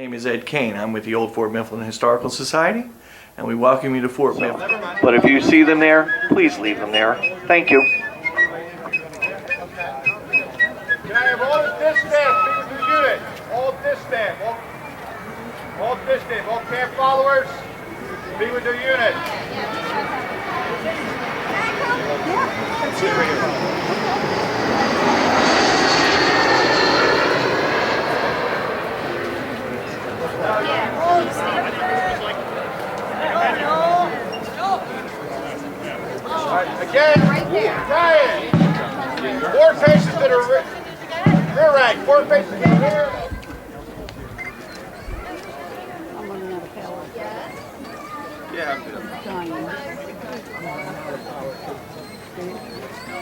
name is Ed Kane. I'm with the Old Fort Mifflin Historical Society, and we welcome you to Fort Mifflin. But if you see them there, please leave them there. Thank you. Can I have all the distaff be with the unit? All distaff, all camp followers, be with their unit. Again, Ryan, 4 faces to the rear rank, 4 faces to the rear. I'm running out of power. Yeah.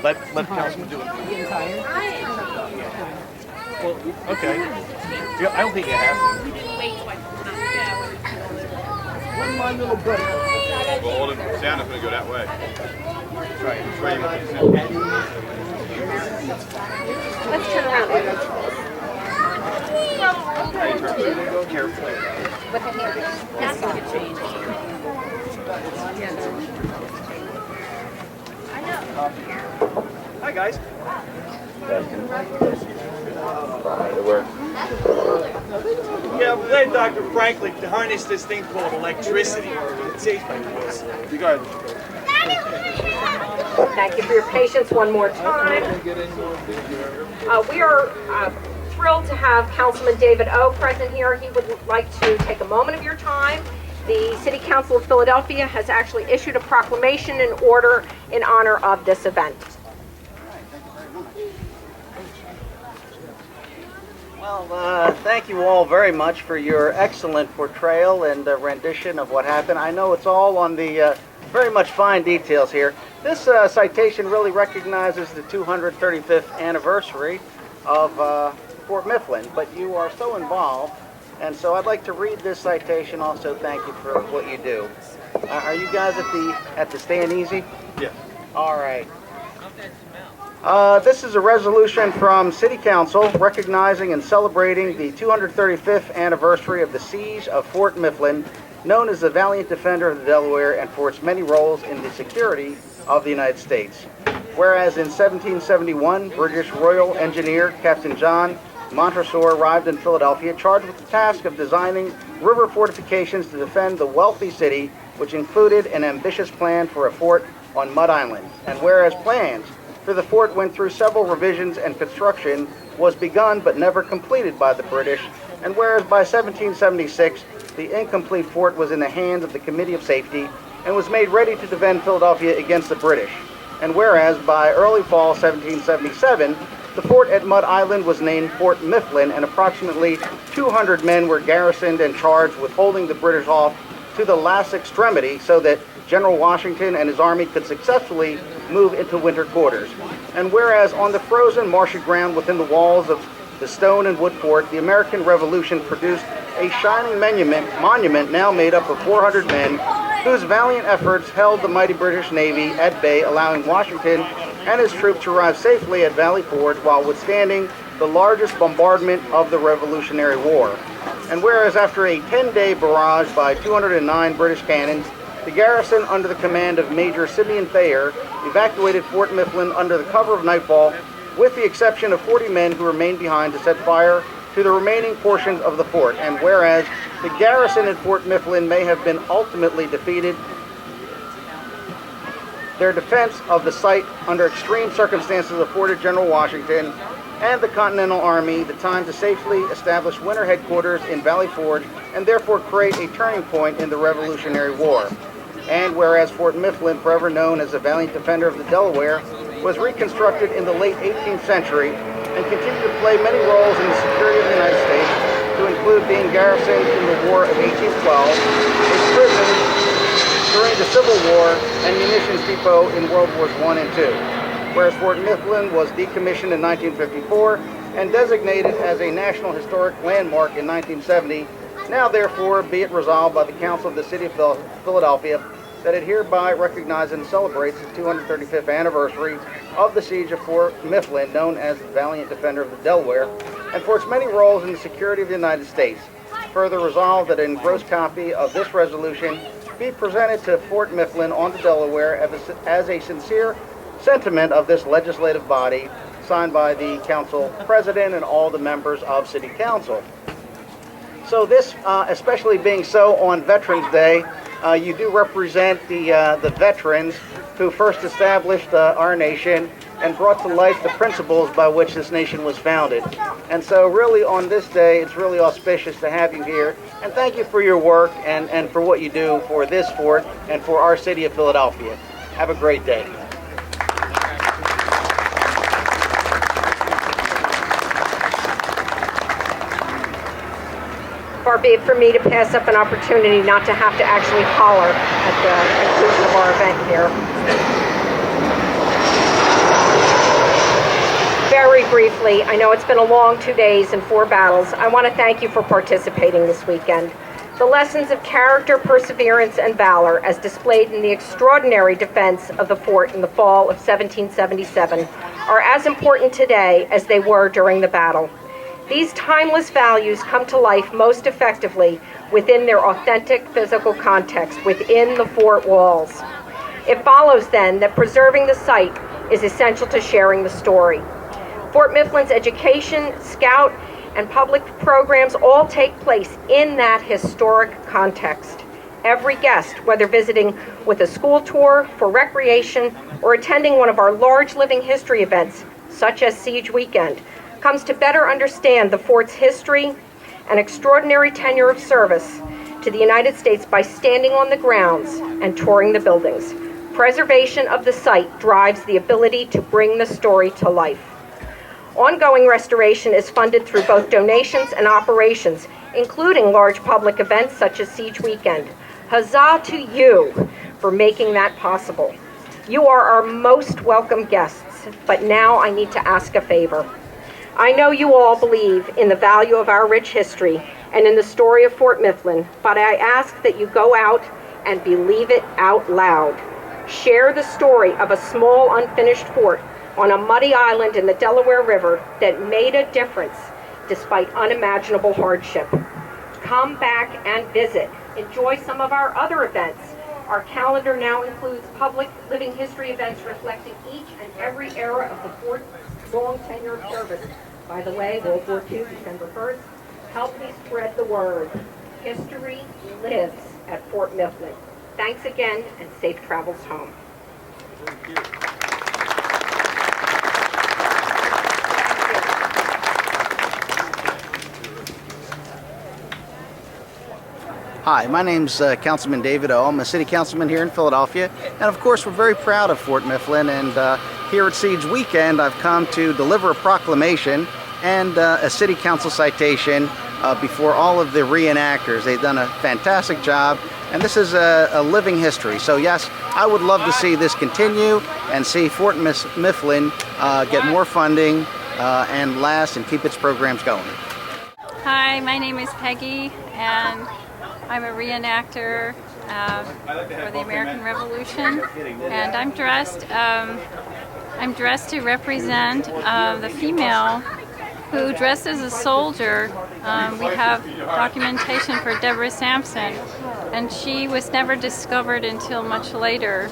Let Councilman do it. Getting tired? Well, okay. Yeah, I don't think you have to. Where's my little brother? Well, all the sound is going to go that way. Right. Where you want the sound? Let's turn around. Carefully. With the hair. That's going to change. Hi, guys. Yeah, well, they Dr. Franklin to harness this thing called electricity. It's safe by force. You guys. Thank you for your patience one more time. We are thrilled to have Councilman David Oh present here. He would like to take a moment of your time. The City Council of Philadelphia has actually issued a proclamation in order in honor of this event. Well, thank you all very much for your excellent portrayal and rendition of what happened. I know it's all on the very much fine details here. This citation really recognizes the 235th anniversary of Fort Mifflin, but you are so involved, and so I'd like to read this citation. Also, thank you for what you do. Are you guys at the Stand Easy? Yeah. All right. This is a resolution from City Council recognizing and celebrating the 235th anniversary of the siege of Fort Mifflin, known as the valiant defender of the Delaware and for its many roles in the security of the United States. Whereas in 1771, British Royal Engineer Captain John Montresor arrived in Philadelphia charged with the task of designing river fortifications to defend the wealthy city, which included an ambitious plan for a fort on Mud Island. And whereas plans for the fort went through several revisions and construction was begun but never completed by the British, and whereas by 1776 the incomplete fort was in the hands of the Committee of Safety and was made ready to defend Philadelphia against the British, and whereas by early fall 1777 the fort at Mud Island was named Fort Mifflin, and approximately 200 men were garrisoned and charged with holding the British off to the last extremity so that General Washington and his army could successfully move into winter quarters. And whereas on the frozen marshy ground within the walls of the stone and wood fort, the American Revolution produced a shining monument now made up of 400 men whose valiant efforts held the mighty British Navy at bay, allowing Washington and his troops to arrive safely at Valley Forge while withstanding the largest bombardment of the Revolutionary War. And whereas after a 10-day barrage by 209 British cannons, the garrison under the command of Major Simeon Thayer evacuated Fort Mifflin under the cover of nightfall, with the exception of 40 men who remained behind to set fire to the remaining portions of the fort. And whereas the garrison at Fort Mifflin may have been ultimately defeated, their defense of the site under extreme circumstances afforded General Washington and the Continental Army the time to safely establish winter headquarters in Valley Forge and therefore create a turning point in the Revolutionary War. And whereas Fort Mifflin, forever known as the valiant defender of the Delaware, was reconstructed in the late 18th century and continued to play many roles in the security of the United States, to include being garrisoned in the War of 1812, a prison during the Civil War, and munitions depot in World Wars I and II. Whereas Fort Mifflin was decommissioned in 1954 and designated as a National Historic Landmark in 1970, now therefore be it resolved by the Council of the City of Philadelphia that it hereby recognizes and celebrates the 235th anniversary of the siege of Fort Mifflin, known as the valiant defender of the Delaware, and for its many roles in the security of the United States. further resolved that an engrossed copy of this resolution be presented to Fort Mifflin on the Delaware as a sincere sentiment of this legislative body, signed by the council president and all the members of City Council. So this, especially being so on Veterans Day, you do represent the veterans who first established our nation and brought to life the principles by which this nation was founded. And so really on this day, it's really auspicious to have you here. And thank you for your work and for what you do for this fort and for our city of Philadelphia. Have a great day. Far be it for me to pass up an opportunity not to have to actually holler at the conclusion of our event here. Very briefly, I know it's been a long 2 days and 4 battles. I want to thank you for participating this weekend. The lessons of character, perseverance, and valor, as displayed in the extraordinary defense of the fort in the fall of 1777, are as important today as they were during the battle. These timeless values come to life most effectively within their authentic physical context, within the fort walls. It follows then that preserving the site is essential to sharing the story. Fort Mifflin's education, scout, and public programs all take place in that historic context. Every guest, whether visiting with a school tour, for recreation, or attending one of our large living history events, such as Siege Weekend, comes to better understand the fort's history and extraordinary tenure of service to the United States by standing on the grounds and touring the buildings. Preservation of the site drives the ability to bring the story to life. Ongoing restoration is funded through both donations and operations, including large public events such as Siege Weekend. Huzzah to you for making that possible. You are our most welcome guests, but now I need to ask a favor. I know you all believe in the value of our rich history and in the story of Fort Mifflin, but I ask that you go out and believe it out loud. Share the story of a small unfinished fort on a muddy island in the Delaware River that made a difference despite unimaginable hardship. Come back and visit. Enjoy some of our other events. Our calendar now includes public living history events reflecting each and every era of the fort's long tenure of service. By the way, World War II, December 1st. Help me spread the word. History lives at Fort Mifflin. Thanks again, and safe travels home. Thank you. Hi, my name's Councilman David Oh. I'm a city councilman here in Philadelphia, and of course we're very proud of Fort Mifflin, and here at Siege Weekend I've come to deliver a proclamation and a city council citation before all of the re-enactors. They've done a fantastic job, and this is a living history. So yes, I would love to see this continue and see Fort Mifflin get more funding and last and keep its programs going. Hi, my name is Peggy, and I'm a reenactor for the American Revolution, and I'm dressed to represent the female who dressed as a soldier. We have documentation for Deborah Sampson, and she was never discovered until much later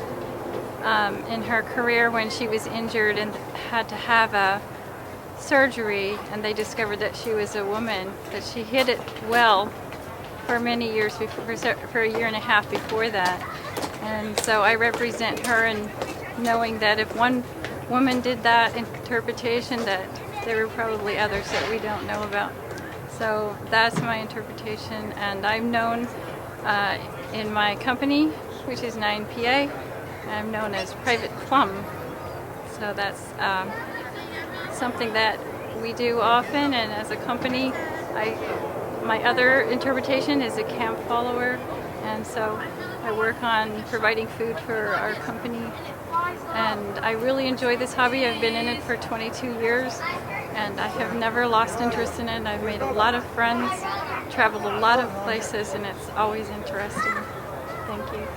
in her career when she was injured and had to have a surgery, and they discovered that she was a woman, but she hid it well for many years before, for a year and a half before that. And so I represent her, and knowing that if one woman did that interpretation, that there were probably others that we don't know about. So that's my interpretation, and I'm known in my company, which is 9PA, I'm known as Private Plum. So that's something that we do often, and as a company, my other interpretation is a camp follower, and so I work on providing food for our company, and I really enjoy this hobby. I've been in it for 22 years, and I have never lost interest in it. I've made a lot of friends, traveled a lot of places, and it's always interesting. Thank you.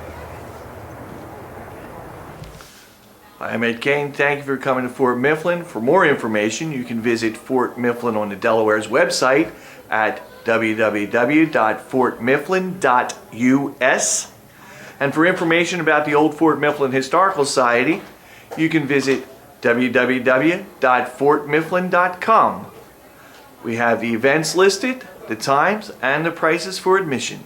I'm Ed Kane. Thank you for coming to Fort Mifflin. For more information, you can visit Fort Mifflin on the Delaware's website at www.fortmifflin.us. And for information about the Old Fort Mifflin Historical Society, you can visit www.fortmifflin.com. We have the events listed, the times, and the prices for admission.